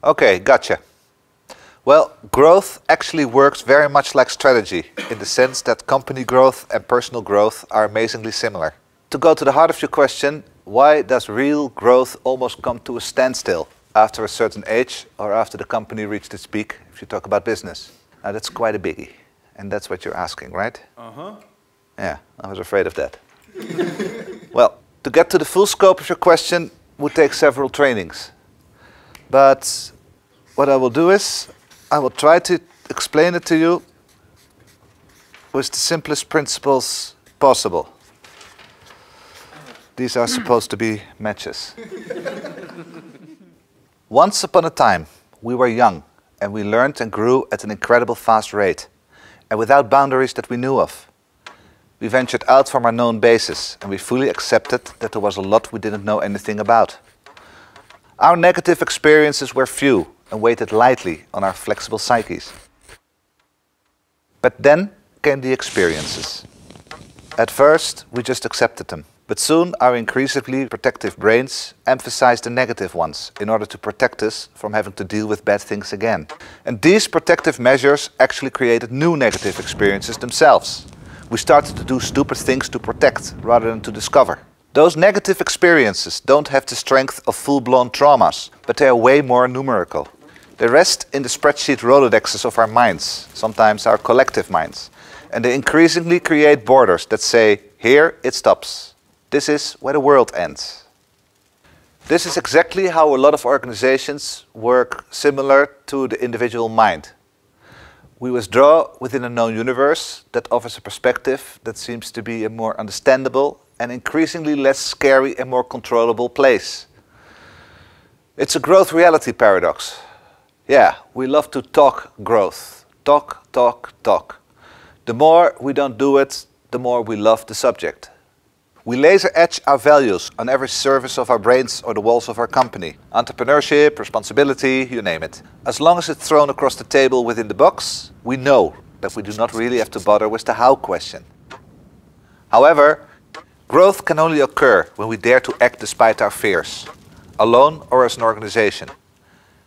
Okay, gotcha. Well, growth actually works very much like strategy, in the sense that company growth and personal growth are amazingly similar. To go to the heart of your question, why does real growth almost come to a standstill after a certain age or after the company reached its peak, if you talk about business? Now that's quite a biggie, and that's what you're asking, right? Uh-huh. Yeah, I was afraid of that. Well, to get to the full scope of your question would take several trainings. But what I will do is, I will try to explain it to you with the simplest principles possible. These are supposed to be matches. Once upon a time, we were young and we learned and grew at an incredible fast rate and without boundaries that we knew of. We ventured out from our known bases and we fully accepted that there was a lot we didn't know anything about. Our negative experiences were few and weighted lightly on our flexible psyches. But then came the experiences. At first, we just accepted them. But soon our increasingly protective brains emphasized the negative ones in order to protect us from having to deal with bad things again. And these protective measures actually created new negative experiences themselves. We started to do stupid things to protect rather than to discover. Those negative experiences don't have the strength of full-blown traumas, but they are way more numerical. They rest in the spreadsheet Rolodexes of our minds, sometimes our collective minds. And they increasingly create borders that say, here it stops. This is where the world ends. This is exactly how a lot of organizations work similar to the individual mind. We withdraw within a known universe that offers a perspective that seems to be a more understandable and increasingly less scary and more controllable place. It's a growth reality paradox. Yeah, we love to talk growth. Talk, talk, talk. The more we don't do it, the more we love the subject. We laser etch our values on every surface of our brains or the walls of our company. Entrepreneurship, responsibility, you name it. As long as it's thrown across the table within the box, we know that we do not really have to bother with the how question. However, growth can only occur when we dare to act despite our fears, alone or as an organization.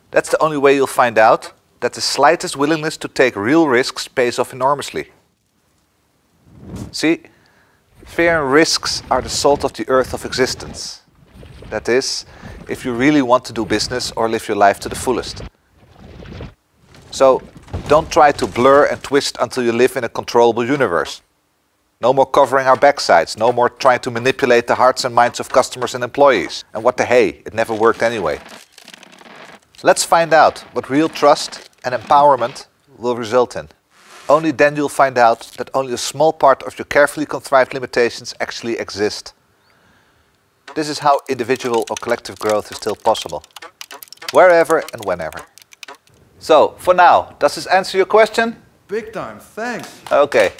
That's the only way you'll find out that the slightest willingness to take real risks pays off enormously. See, fear and risks are the salt of the earth of existence. That is, if you really want to do business or live your life to the fullest. So, don't try to blur and twist until you live in a controllable universe. No more covering our backsides, no more trying to manipulate the hearts and minds of customers and employees. And what the hey, it never worked anyway. Let's find out what real trust and empowerment will result in. Only then you'll find out that only a small part of your carefully contrived limitations actually exist. This is how individual or collective growth is still possible, wherever and whenever. So, for now, does this answer your question? Big time, thanks. Okay.